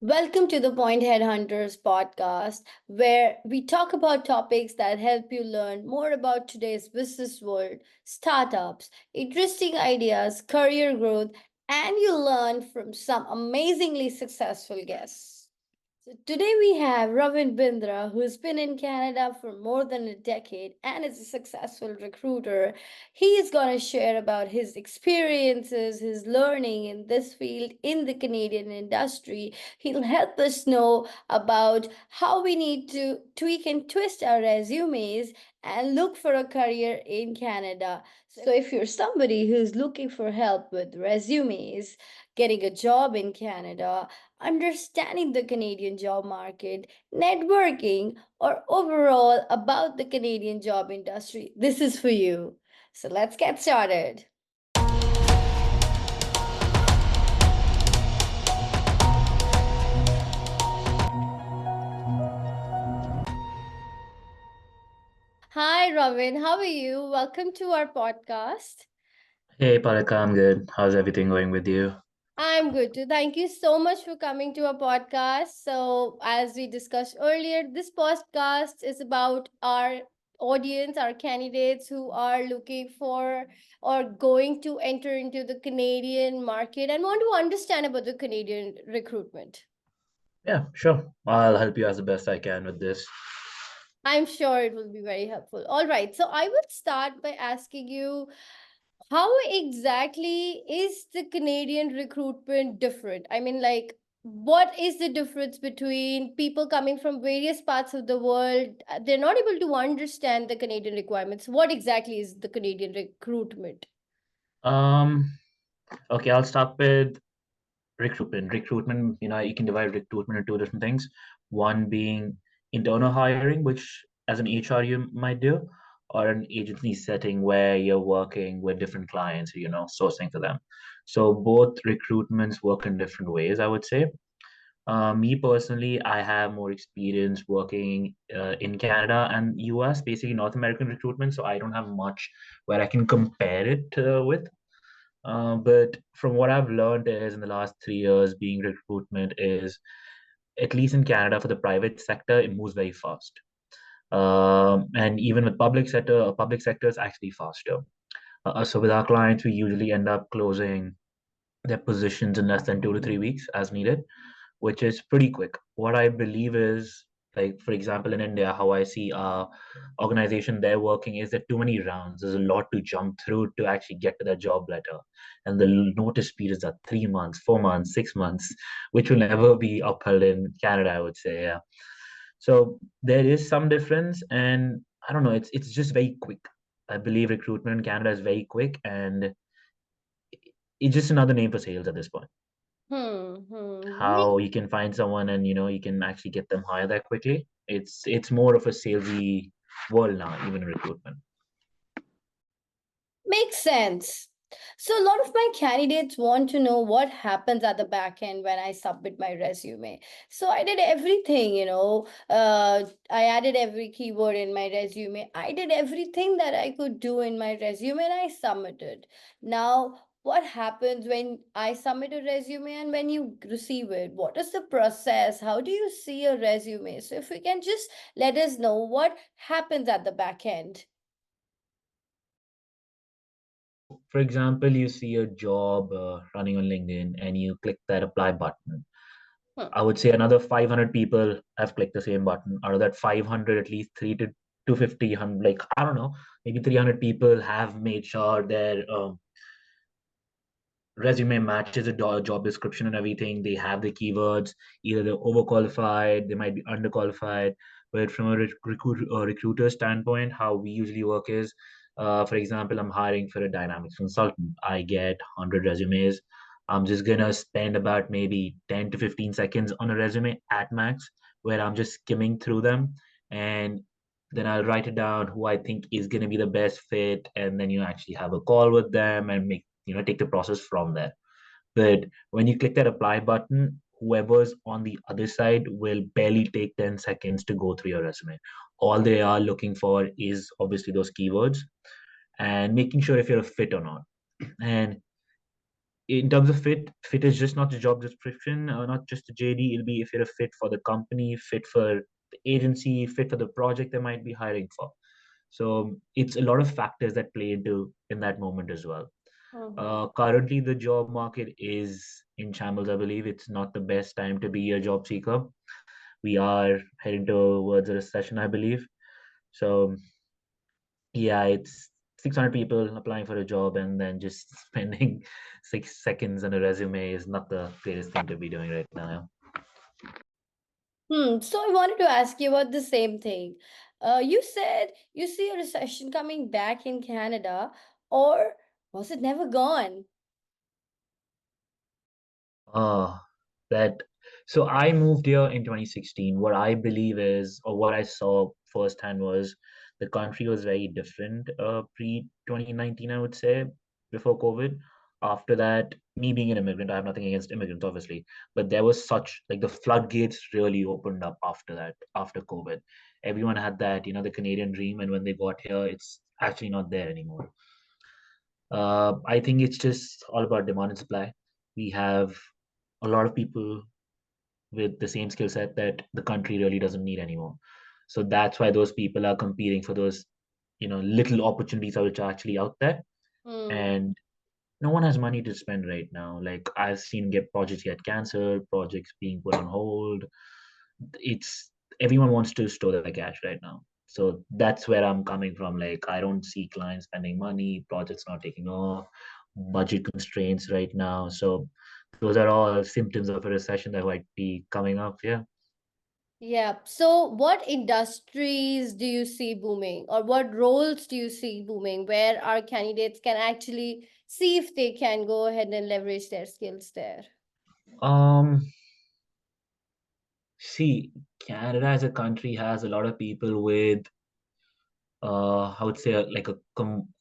Welcome to the Point Headhunters podcast, where we talk about topics that help you learn more about today's business world, startups, interesting ideas, career growth, and you learn from some amazingly successful guests. So today we have Ravin Bindra, who's been in Canada for more than a decade and is a successful recruiter. He is going to share about his experiences, his learning in this field in the Canadian industry. He'll help us know about how we need to tweak and twist our resumes and look for a career in Canada. So if you're somebody who's looking for help with resumes, getting a job in Canada, understanding the Canadian job market, networking, or overall about the Canadian job industry, this is for you. So let's get started. Hi, Robin. How are you? Welcome to our podcast. Hey, Palika, I'm good. How's everything going with you? I'm good too. Thank you so much for coming to our podcast. So, as we discussed earlier, this podcast is about our audience, our candidates who are looking for or going to enter into the Canadian market and want to understand about the Canadian recruitment. Yeah, sure. I'll help you as the best I can with this. I'm sure it will be very helpful. All right. So, I would start by asking you, how exactly is the Canadian recruitment different? I mean, like, what is the difference between people coming from various parts of the world? They're not able to understand the Canadian requirements. What exactly is the Canadian recruitment? Um, okay, I'll start with recruitment. Recruitment, you can divide recruitment into two different things. One being internal hiring, which as an HR you might do, or an agency setting where you're working with different clients, sourcing for them. So both recruitments work in different ways, I would say. Me personally, I have more experience working in Canada and US, basically North American recruitment, so I don't have much where I can compare it with. But from what I've learned is in the last 3 years, being recruitment is, at least in Canada for the private sector, it moves very fast. And even with public sector is actually faster. So with our clients, we usually end up closing their positions in less than 2 to 3 weeks as needed, which is pretty quick. What I believe is, like, for example, in India, how I see our organization there working is that too many rounds. There's a lot to jump through to actually get to that job letter. And the notice periods are 3 months, 4 months, 6 months, which will never be upheld in Canada, I would say. Yeah. So there is some difference, and I don't know, it's just very quick. I believe recruitment in Canada is very quick, and it's just another name for sales at this point. Hmm. How you can find someone and you can actually get them hired that quickly. It's more of a salesy world now, even in recruitment. Makes sense. So, a lot of my candidates want to know what happens at the back end when I submit my resume. So, I did everything, I added every keyword in my resume. I did everything that I could do in my resume and I submitted. Now, what happens when I submit a resume and when you receive it? What is the process? How do you see a resume? So, if you can just let us know what happens at the back end. For example, you see a job running on LinkedIn and you click that apply button. Hmm. I would say another 500 people have clicked the same button. Out of that 500, at least 3 to 250, like, I don't know, maybe 300 people have made sure their resume matches the job description and everything. They have the keywords. Either they're overqualified, they might be underqualified. But from a recruiter standpoint, how we usually work is, for example, I'm hiring for a dynamics consultant. I get 100 resumes. I'm just gonna spend about maybe 10 to 15 seconds on a resume at max, where I'm just skimming through them, and then I'll write it down who I think is gonna be the best fit, and then you actually have a call with them and take the process from there. But when you click that apply button, whoever's on the other side will barely take 10 seconds to go through your resume. All they are looking for is obviously those keywords and making sure if you're a fit or not. And in terms of fit is just not the job description, not just the JD. It'll be if you're a fit for the company, fit for the agency, fit for the project they might be hiring for. So it's a lot of factors that play into in that moment as well. Mm-hmm. Currently, the job market is in shambles. I believe it's not the best time to be a job seeker. We are heading towards a recession, I believe. So yeah, it's 600 people applying for a job and then just spending 6 seconds on a resume is not the greatest thing to be doing right now. So I wanted to ask you about the same thing. You said you see a recession coming back in Canada, or was it never gone? Oh, that. So I moved here in 2016. What I believe is, or what I saw firsthand was the country was very different pre 2019, I would say, before COVID. After that, me being an immigrant, I have nothing against immigrants, obviously, but there was such like the floodgates really opened up after that, after COVID. Everyone had that, the Canadian dream, and when they got here, it's actually not there anymore. I think it's just all about demand and supply. We have a lot of people with the same skill set that the country really doesn't need anymore. So that's why those people are competing for those, little opportunities which are actually out there. Hmm. And no one has money to spend right now. Like I've seen get projects get canceled, projects being put on hold. It's everyone wants to store their cash right now. So that's where I'm coming from. Like I don't see clients spending money, projects not taking off, budget constraints right now. So those are all symptoms of a recession that might be coming up. Yeah. Yeah. So, what industries do you see booming, or what roles do you see booming where our candidates can actually see if they can go ahead and leverage their skills there? Um, See, Canada as a country has a lot of people with I would say like a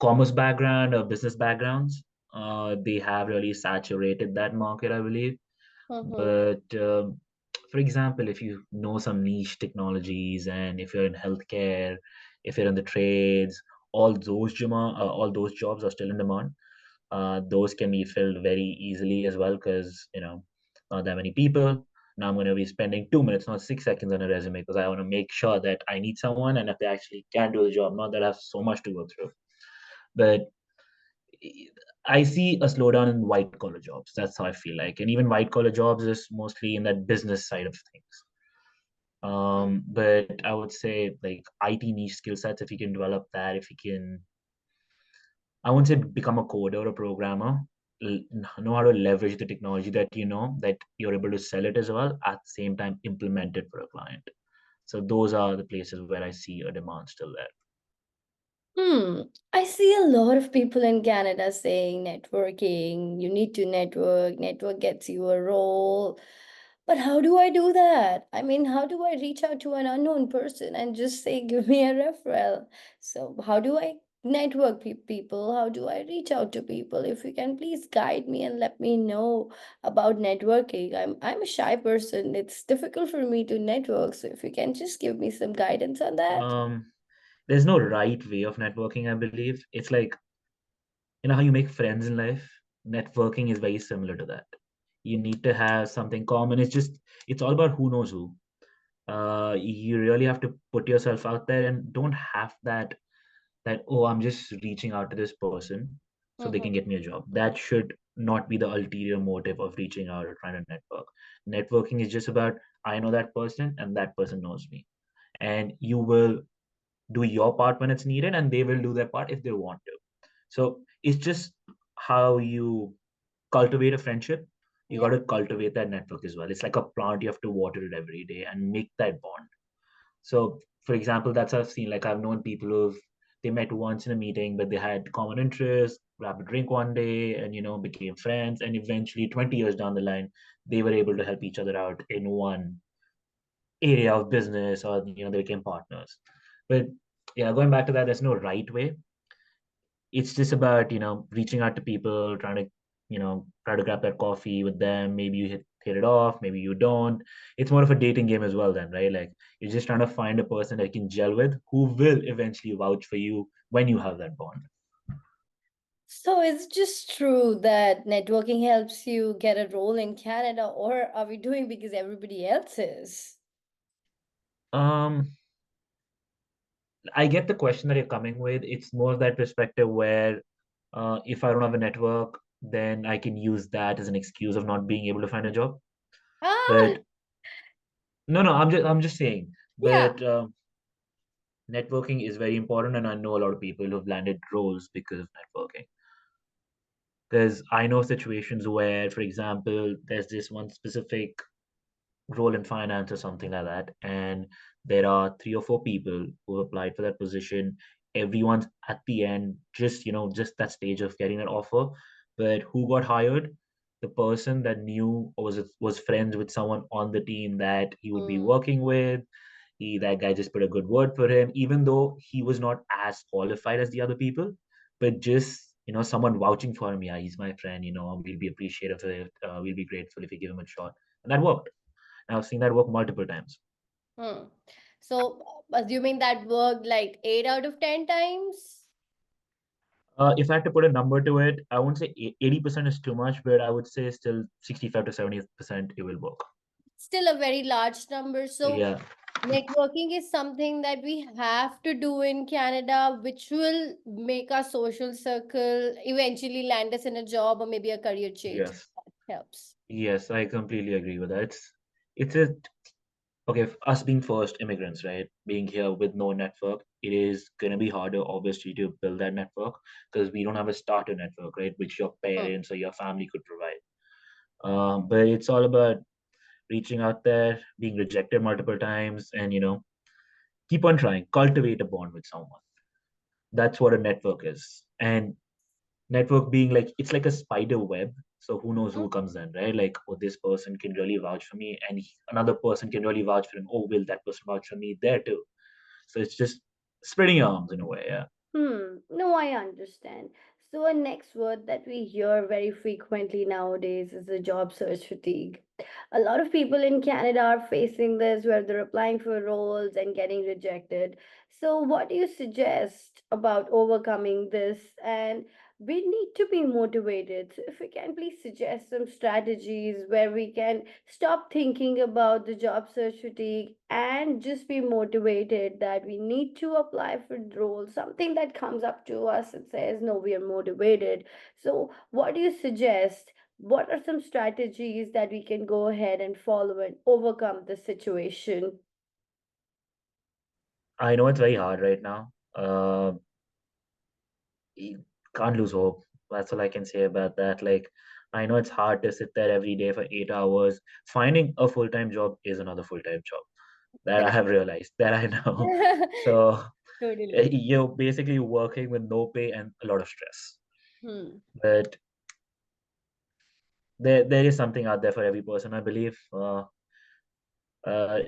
commerce background or business backgrounds. They have really saturated that market, I believe. Mm-hmm. But for example, if you know some niche technologies and if you're in healthcare, if you're in the trades, all those jobs are still in demand. Those can be filled very easily as well because not that many people. Now I'm going to be spending 2 minutes, not 6 seconds on a resume because I want to make sure that I need someone and if they actually can do the job, not that I have so much to go through. But I see a slowdown in white collar jobs. That's how I feel like, and even white collar jobs is mostly in that business side of things. But I would say like IT niche skill sets, if you can develop that, if you can I won't say become a coder or a programmer. Know how to leverage the technology that you know that you're able to sell it as well. At the same time, implement it for a client. So those are the places where I see a demand still there. Hmm. I see a lot of people in Canada saying networking, you need to network, network gets you a role. But how do I do that? I mean, how do I reach out to an unknown person and just say, give me a referral? So, how do I network people? How do I reach out to people? If you can please guide me and let me know about networking. I'm a shy person. It's difficult for me to network. So, if you can just give me some guidance on that. Um, there's no right way of networking, I believe. It's like, how you make friends in life? Networking is very similar to that. You need to have something common. It's all about who knows who. You really have to put yourself out there and don't have that, oh, I'm just reaching out to this person so they can Mm-hmm. get me a job. That should not be the ulterior motive of reaching out or trying to network. Networking is just about I know that person and that person knows me. And you will do your part when it's needed and they will do their part if they want to. So it's just how you cultivate a friendship. You got Yeah. to cultivate that network as well. It's like a plant, you have to water it every day and make that bond. So, for example, that's I've seen. Like I've known people who've they met once in a meeting, but they had common interests, grabbed a drink one day, and became friends. And eventually, 20 years down the line, they were able to help each other out in one area of business, or they became partners. But yeah, going back to that, there's no right way. It's just about reaching out to people, trying to try to grab that coffee with them. Maybe you hit it off, maybe you don't. It's more of a dating game as well then, right? Like you're just trying to find a person that you can gel with who will eventually vouch for you when you have that bond. So it's just true that networking helps you get a role in Canada, or are we doing because everybody else is? Um, I get the question that you're coming with. It's more that perspective where if I don't have a network, then I can use that as an excuse of not being able to find a job. Ah, But no, no, I'm just saying. yeah. But networking is very important, and I know a lot of people who've landed roles because of networking. Because I know situations where, for example, there's this one specific role in finance or something like that, and there are three or four people who applied for that position. Everyone's at the end, just just that stage of getting an offer. But who got hired? The person that knew or was friends with someone on the team that he would be Mm, working with. That guy just put a good word for him, even though he was not as qualified as the other people, but just someone vouching for him. Yeah, he's my friend. We'll be appreciative of it. We'll be grateful if you give him a shot, and that worked. And I've seen that work multiple times. hmm. So, assuming that worked like 8 out of 10 times, If I had to put a number to it, I won't say 80% is too much, but I would say still 65 to 70% it will work. still a very large number. So, Yeah, networking is something that we have to do in Canada, which will make our social circle eventually land us in a job or maybe a career change. yes, That helps. yes, I completely agree with that. It's a okay, us being first immigrants, right? Being here with no network, it is gonna be harder, obviously, to build that network because we don't have a starter network, right? Which your Hmm. parents or your family could provide. But it's all about reaching out there, being rejected multiple times, and keep on trying, cultivate a bond with someone. That's what a network is. And network being like it's like a spider web. So who knows Hmm. who comes in, right? Like, oh, this person can really vouch for me, and another person can really vouch for him. Oh, will that person vouch for me there too? So it's just spreading your arms in a way. Yeah. No, I understand. So, a next word that we hear very frequently nowadays is the job search fatigue. A lot of people in Canada are facing this where they're applying for roles and getting rejected. So, what do you suggest about overcoming this? And we need to be motivated. So, if we can please suggest some strategies where we can stop thinking about the job search fatigue and just be motivated that we need to apply for roles, something that comes up to us and says, no, we are motivated. So, what do you suggest? What are some strategies that we can go ahead and follow and overcome the situation? I know it's very hard right now. You can't lose hope. That's all I can say about that. Like, I know it's hard to sit there every day for 8 hours. Finding a full-time job is another full-time job. That I Correct. have realized. That I know. So Totally. you're basically working with no pay and a lot of stress. Hmm. But there is something out there for every person, I believe.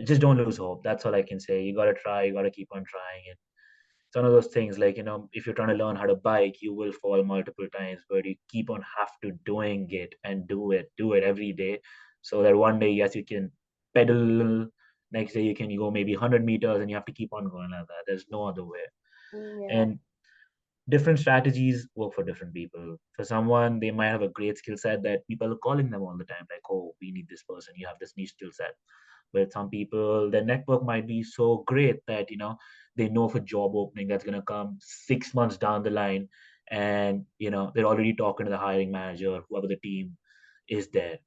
Just don't lose hope. That's all I can say. You gotta try. You gotta keep on trying. And it's one of those things like if you're trying to learn how to bike, you will fall multiple times, but you keep on have to doing it and do it every day, so that one day, yes, you can pedal. Next day, you can go maybe 100 meters, and you have to keep on going like that. There's no other way. Yeah. And different strategies work for different people. For someone, they might have a great skill set that people are calling them all the time, like, oh, we need this person, you have this niche skill set. But some people, their network might be so great that, they know of a job opening that's going to come 6 months down the line. And, they're already talking to the hiring manager, whoever the team is there.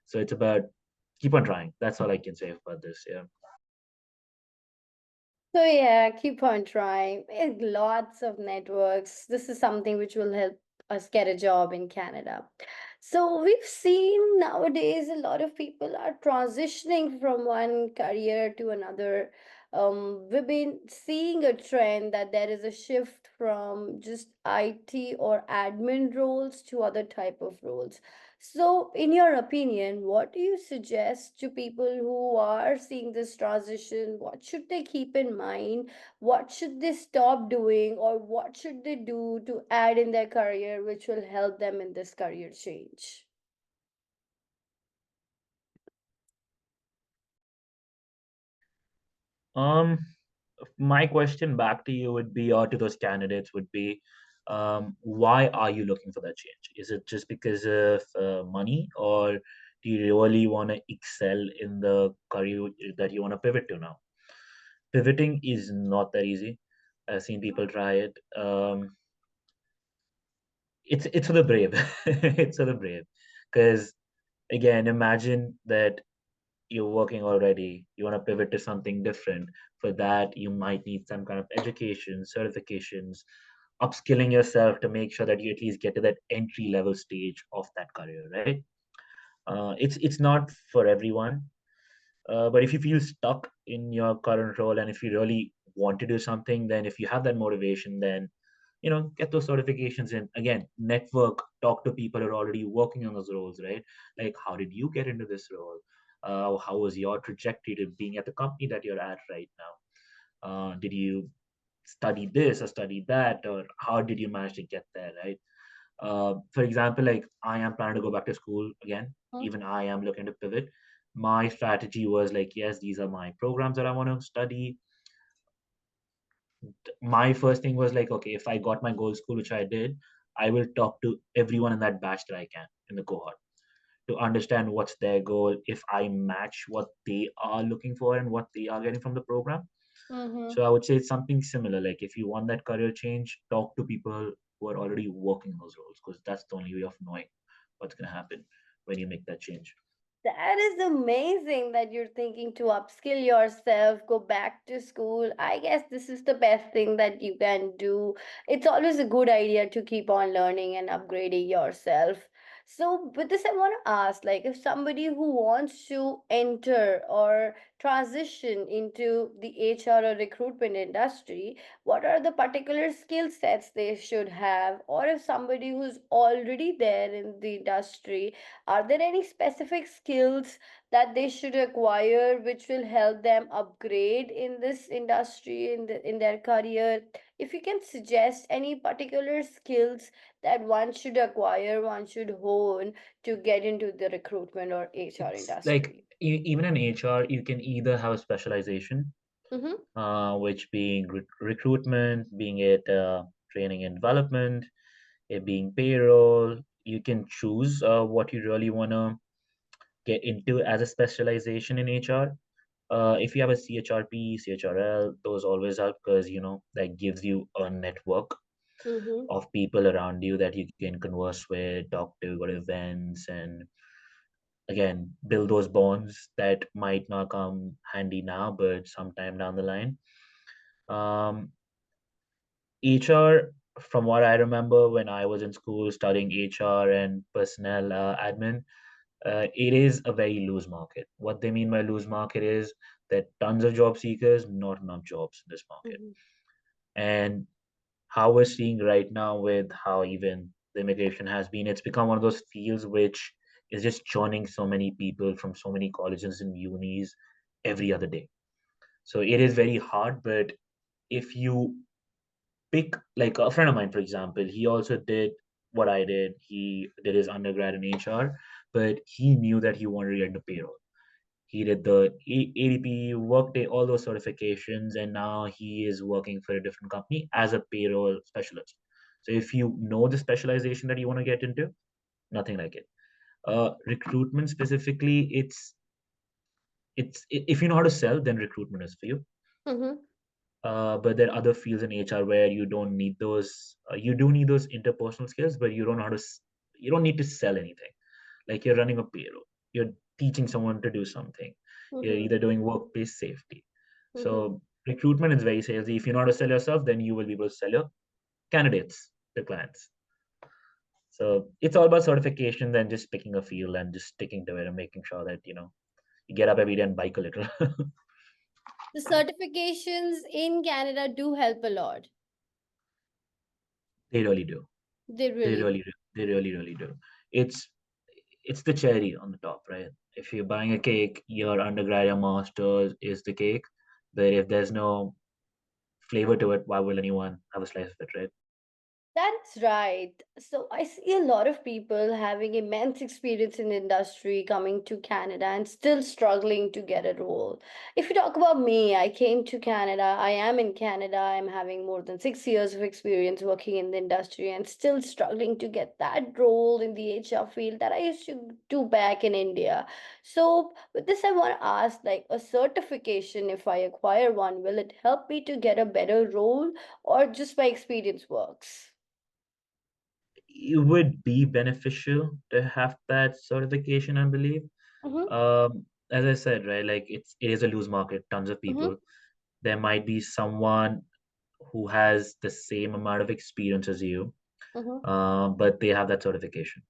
So it's about keep on trying. That's all I can say about this. Yeah. So yeah, keep on trying. Lots of networks. This is something which will help us get a job in Canada. So we've seen nowadays a lot of people are transitioning from one career to another. We've been seeing a trend that there is a shift from just IT or admin roles to other type of roles. So, in your opinion, what do you suggest to people who are seeing this transition? What should they keep in mind? What should they stop doing? Or what should they do to add in their career, which will help them in this career change? Um, my question back to you would be, or to those candidates would be, Why are you looking for that change? Is it just because of money, or do you really want to excel in the career that you want to pivot to now? Pivoting is not that easy. I've seen people try it. It's for the brave. It's for the brave. Because again, imagine that you're working already, you want to pivot to something different. For that, you might need some kind of education, certifications, upskilling yourself to make sure that you at least get to that entry level stage of that career, right? It's not for everyone. But if you feel stuck in your current role, and if you really want to do something, then if you have that motivation, then get those certifications in. Again, network, talk to people who are already working on those roles, right? Like, how did you get into this role? How was your trajectory to being at the company that you're at right now? Did you study this or study that, or how did you manage to get there, right? For example, like, I am planning to go back to school again. Mhm. Even I am looking to pivot. My strategy was like, yes, these are my programs that I want to study. My first thing was like, okay, if I got my goal school, which I did, I will talk to everyone in that batch that I can in the cohort to understand what's their goal, if I match what they are looking for and what they are getting from the program. Mm-hmm. So I would say it's something similar. Like, if you want that career change, talk to people who are already working those roles, because that's the only way of knowing what's going to happen when you make that change. That is amazing that you're thinking to upskill yourself, go back to school. I guess this is the best thing that you can do. It's always a good idea to keep on learning and upgrading yourself. So, with this, I want to ask like, if somebody who wants to enter or transition into the HR or recruitment industry, what are the particular skill sets they should have? Or if somebody who's already there in the industry, are there any specific skills that they should acquire which will help them upgrade in this industry in their career? If you can suggest any particular skills that one should acquire, one should hone to get into the recruitment or HR It's like, industry. even in HR, you can either have a specialization, Mm-hmm. which being recruitment, being it training and development, it being payroll. You can choose what you really want to get into as a specialization in HR. If you have a CHRP, CHRL, those always help, because that gives you a network Mm-hmm. of people around you that you can converse with, talk to, go to events, and again build those bonds that might not come handy now, but sometime down the line. Um, HR, from what I remember when I was in school studying HR and personnel admin, it is a very loose market. What they mean by loose market is that tons of job seekers, not enough jobs in this market. Mm-hmm. And how we're seeing right now with how even the immigration has been, it's become one of those fields which is just churning so many people from so many colleges and unis every other day. So it is very hard, but if you pick, like, a friend of mine, for example, he also did what I did. He did his undergrad in HR, but he knew that he wanted to get into payroll. He did the ADP, Workday, all those certifications, and now he is working for a different company as a payroll specialist. So if you know the specialization that you want to get into, nothing like it. Recruitment specifically, if you know how to sell, then recruitment is for you. Mm-hmm. But there are other fields in HR where you don't need those. You do need those interpersonal skills, but you don't know how to. You don't need to sell anything. Like, you're running a payroll, you're teaching someone to do something. You're Mm-hmm. either doing workplace safety. Mm-hmm. So recruitment is very salesy. If you know how to sell yourself, then you will be able to sell your candidates to clients. So it's all about certification and just picking a field and just sticking to it and making sure that you get up every day and bike a little. The certifications in Canada do help a lot. They really do. They They really really do. They really, really do. It's it's the cherry on the top, right? If you're buying a cake, your undergrad, your master's is the cake. But if there's no flavor to it, why will anyone have a slice of it, right? That's right. So I see a lot of people having immense experience in the industry coming to Canada and still struggling to get a role. If you talk about me, I came to Canada. I am in Canada. I'm having more than 6 years of experience working in the industry and still struggling to get that role in the HR field that I used to do back in India. So with this, I want to ask, like, a certification, if I acquire one, will it help me to get a better role, or just my experience works? It would be beneficial to have that certification, I believe. Mm-hmm. As I said, right, like it is a loose market, tons of Mm-hmm. people. There might be someone who has the same amount of experience as you, Mm-hmm. but they have that certification.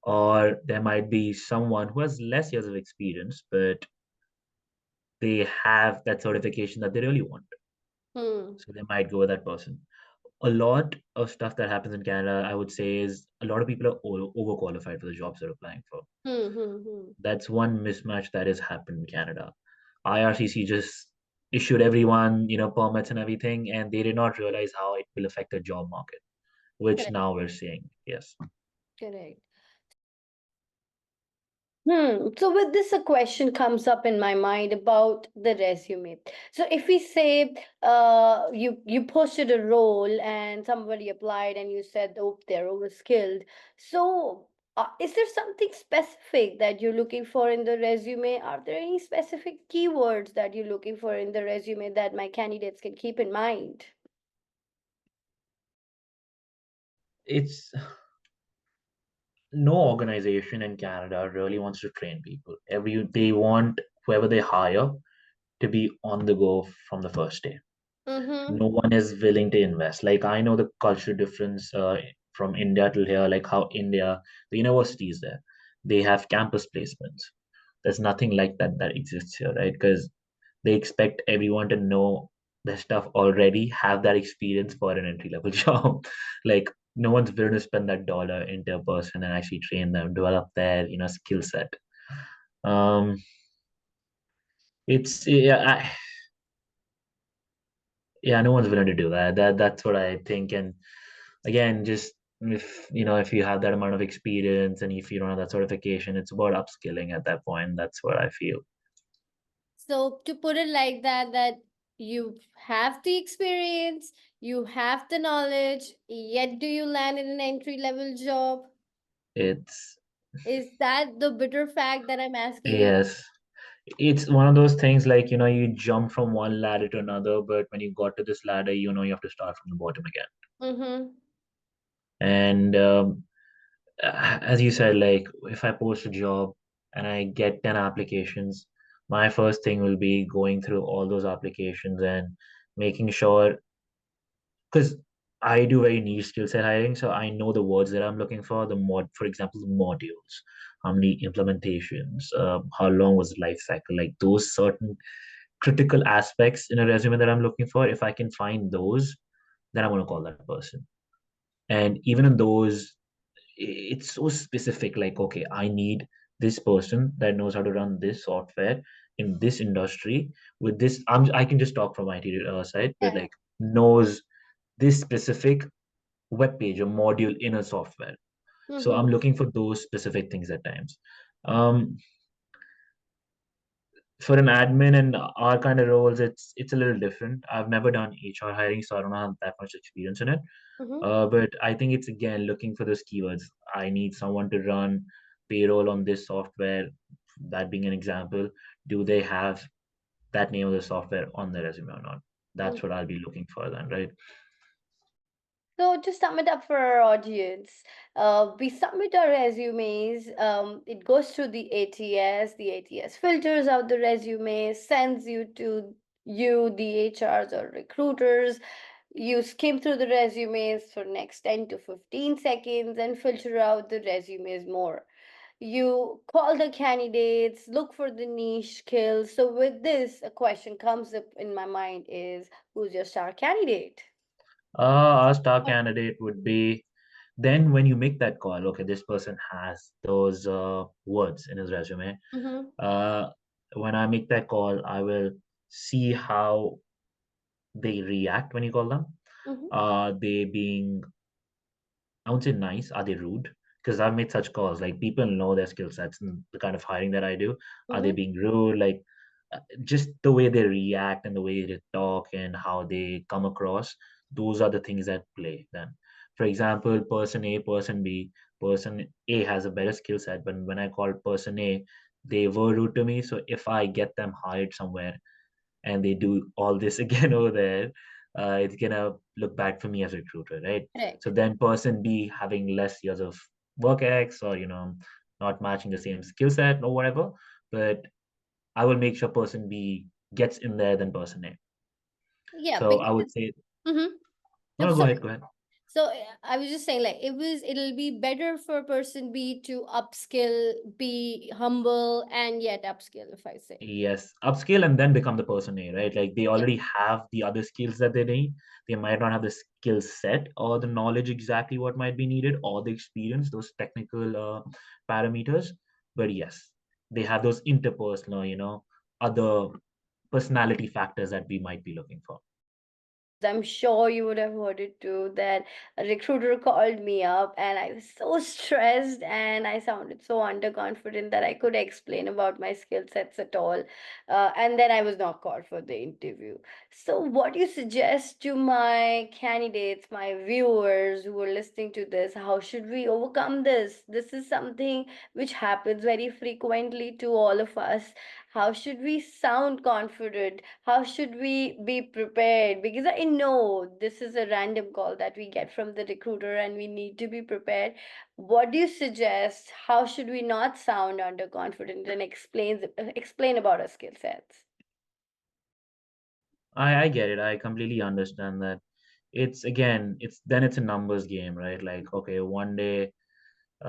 Or there might be someone who has less years of experience, but they have that certification that they really want. Hmm. So they might go with that person. A lot of stuff that happens in Canada, I would say, is a lot of people are overqualified for the jobs they're applying for. Hmm. Hmm. Hmm. That's one mismatch that has happened in Canada. IRCC just issued everyone, permits and everything, and they did not realize how it will affect the job market, which Correct. now we're seeing. Yes. Correct. So with this, a question comes up in my mind about the resume. So if we say you posted a role and somebody applied and you said, oh, they're overskilled. So is there something specific that you're looking for in the resume? Are there any specific keywords that you're looking for in the resume that my candidates can keep in mind? It's no organization in Canada really wants to train people. They want whoever they hire to be on the go from the first day. Mm-hmm. No one is willing to invest. Like I know the cultural difference from India to here, like how India, the universities there, they have campus placements. There's nothing like that exists here, right? Because they expect everyone to know the stuff already, have that experience for an entry level job. Like no one's willing to spend that dollar into a person and actually train them, develop their skill set. Um, it's yeah, no one's willing to do that. That's what I think. And again, just if you have that amount of experience and if you don't have that certification, it's about upskilling at that point. That's what I feel. So to put it like that, that you have the experience, you have the knowledge, yet do you land in an entry level job? It's Is that the bitter fact that I'm asking you? yes, it's one of those things like you jump from one ladder to another, but when you got to this ladder, you have to start from the bottom again. Mm-hmm. And as you said, like if I post a job and I get 10 applications, my first thing will be going through all those applications and making sure, because I do very niche skill set hiring, so I know the words that I'm looking for. For example, the modules, how many implementations, how long was the life cycle, like those certain critical aspects in a resume that I'm looking for. If I can find those, then I'm gonna call that person. And even in those, it's so specific. Like, okay, I need this person that knows how to run this software in this industry with this. I can just talk from IT side, but Yeah. like knows this specific web page or module in a software. So Mm-hmm. I'm looking for those specific things at times. Um, for an admin and our kind of roles, it's a little different. I've never done HR hiring, so I don't have that much experience in it. Mm-hmm. But I think it's again looking for those keywords. I need someone to run payroll on this software. That being an example, do they have that name of the software on their resume or not? That's what I'll be looking for then, right? So to sum it up for our audience, we submit our resumes. It goes through the ATS. The ATS filters out the resume, sends you to the HRs or recruiters. You skim through the resumes for next 10 to 15 seconds and filter out the resumes more. You call the candidates, look for the niche skills. So with this, a question comes up in my mind is, who's your star candidate? Our star candidate would be then when you make that call, okay, this person has those words in his resume. Mm-hmm. Uh, when I make that call, I will see how they react when you call them. Mm-hmm. Are they being, I won't say nice, are they rude? Because I've made such calls. Like people know their skill sets and the kind of hiring that I do. Are they Mm-hmm. being rude? Like just the way they react and the way they talk and how they come across, those are the things that play then. For example, person A, person B, person A has a better skill set, but when I called person A, they were rude to me. So if I get them hired somewhere and they do all this again over there, it's gonna look bad for me as a recruiter, right? So Correct. then person B having less years of work X or not matching the same skill set or whatever, but I will make sure person B gets in there than person A. Yeah, So I would because say, mm-hmm. no, I'm no, go ahead, sorry. go ahead. So I was just saying, like, it'll be better for person B to upskill, be humble, and yet upskill, if I say. Yes, upskill and then become the person A, right? Like they Yeah. already have the other skills that they need. They might not have the skill set or the knowledge exactly what might be needed or the experience, those technical parameters. But yes, they have those interpersonal, other personality factors that we might be looking for. Because I'm sure you would have heard it too, that a recruiter called me up and I was so stressed and I sounded so underconfident that I could explain about my skill sets at all. And then I was not called for the interview. So, what do you suggest to my candidates, my viewers who are listening to this? How should we overcome this? This is something which happens very frequently to all of us. How should we sound confident? How should we be prepared? Because I know this is a random call that we get from the recruiter and we need to be prepared. What do you suggest? How should we not sound underconfident and explain about our skill sets? I get it. I completely understand that. It's again, it's a numbers game, right? Like, okay, one day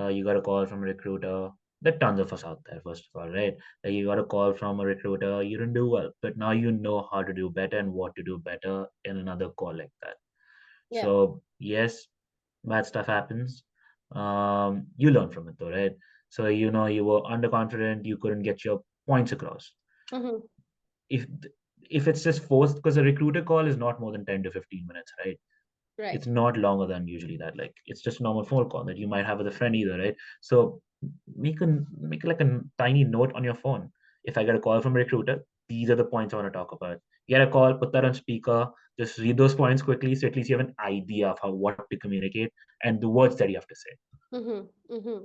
you got a call from a recruiter. There are tons of us out there, first of all, right? Like you got a call from a recruiter, you didn't do well, but now you know how to do better and what to do better in another call like that. Yeah. So yes, bad stuff happens. You learn from it though, right? So you were underconfident, you couldn't get your points across. Mm-hmm. If if it's just forced, because a recruiter call is not more than 10 to 15 minutes, right? Right. It's not longer than usually that. Like it's just a normal phone call that you might have with a friend either, right? So make like a tiny note on your phone. If I get a call from a recruiter, these are the points I want to talk about. Get a call, put that on speaker, just read those points quickly, so at least you have an idea of how what to communicate and the words that you have to say. Mm-hmm. Mm-hmm.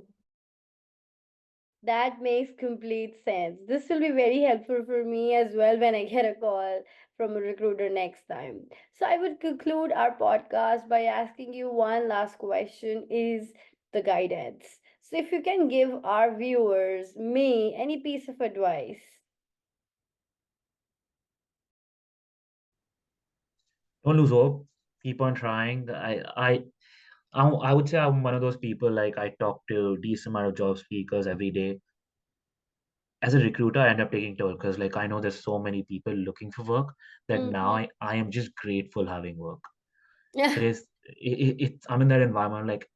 That makes complete sense. This will be very helpful for me as well when I get a call from a recruiter next time. So I would conclude our podcast by asking you one last question is the guidance. So if you can give our viewers, me, any piece of advice. Don't lose hope. Keep on trying. I would say I'm one of those people. Like I talk to decent amount of job seekers every day. As a recruiter, I end up taking toll because like I know there's so many people looking for work that now Mm-hmm. I am just grateful having work. Yeah. It's I'm in that environment like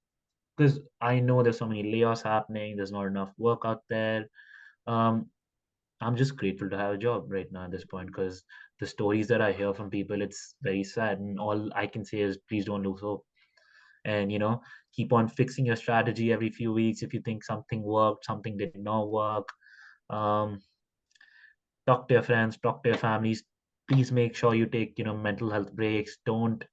because I know there's so many layoffs happening, there's not enough work out there. Um, I'm just grateful to have a job right now at this point because the stories that I hear from people, it's very sad, and all I can say is please don't lose hope and keep on fixing your strategy every few weeks. If you think something worked, something did not work, um, talk to your friends, talk to your families. Please make sure you take mental health breaks. Don't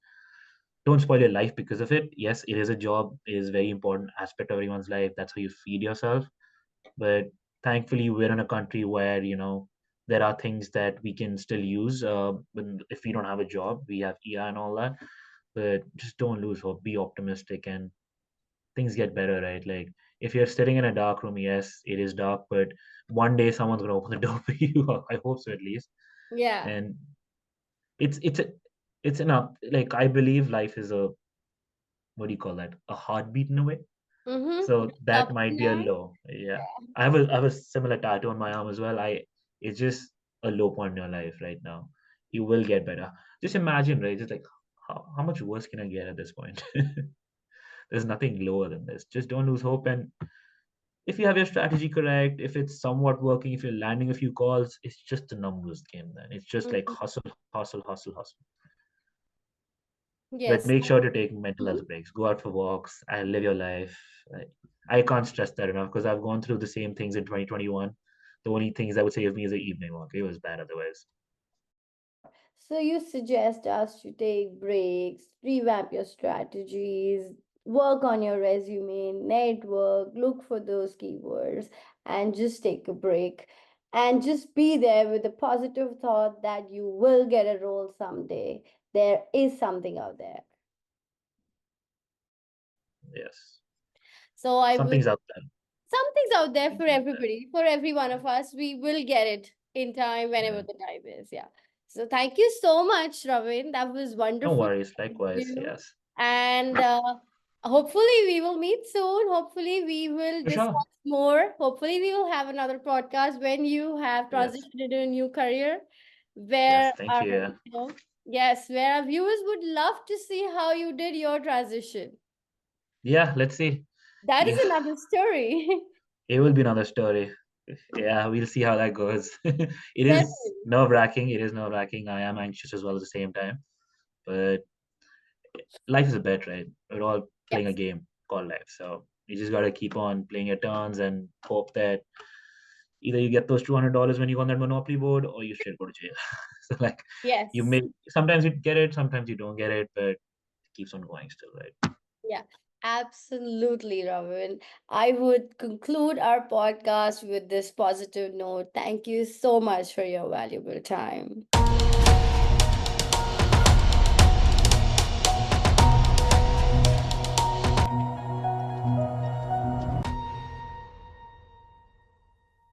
spoil your life because of it. Yes, it is a job, it is a very important aspect of everyone's life. That's how you feed yourself. But thankfully we're in a country where there are things that we can still use if we don't have a job. We have EI and all that, but just don't lose hope. Be optimistic and things get better, right? Like if you're sitting in a dark room, yes, it is dark, but one day someone's gonna open the door for you. I hope so at least. Yeah. And it's enough. Like I believe life is a, what do you call that, a heartbeat in a way. Mm-hmm. So Up that might and be a down. low. Yeah, Yeah. I have a similar tattoo on my arm as well. It's just a low point in your life right now. You will get better. Just imagine, right? Just like how much worse can I get at this point? There's nothing lower than this. Just don't lose hope. And if you have your strategy correct, if it's somewhat working, if you're landing a few calls, it's just a numbers game then. It's just like Mhm. hustle, hustle, hustle, hustle. But Yes. make sure to take mental Mhm. health breaks. Go out for walks and live your life. I can't stress that enough because I've gone through the same things in 2021. The only things that would save me is the evening walk. It was bad otherwise. So you suggest us to take breaks, revamp your strategies, work on your resume, network, look for those keywords, and just take a break. And just be there with a positive thought that you will get a role someday. There is something out there. Yes. So I would Something's out there. something's out there for Something's out there. everybody, for every one of us. We will get it in time, whenever Yeah. the time is. Yeah. So thank you so much, Ravin. That was No wonderful worries. talking to Likewise. you. Yes. And hopefully we will meet soon. Hopefully we will For sure. discuss more. Hopefully we will have another podcast when you have Yes. transitioned into a new career, Yes. where Thank our, you. yes, where our viewers would love to see how you did your transition. Yeah. Let's see. That is Yeah. another story. It will be another story. Yeah. We'll see how that goes. It is Definitely. nerve-wracking. It is nerve-wracking. I am anxious as well at the same time. But life is a bet, right? We're all playing a Yes. game called life. So you just gotta keep on playing your turns and hope that either you get those $200 when you go on that Monopoly board, or you straight go to jail. So like, you Yes. may sometimes you get it, sometimes you don't get it, but it keeps on going still, right? Yeah. Absolutely, Robin. I would conclude our podcast with this positive note. Thank you so much for your valuable time.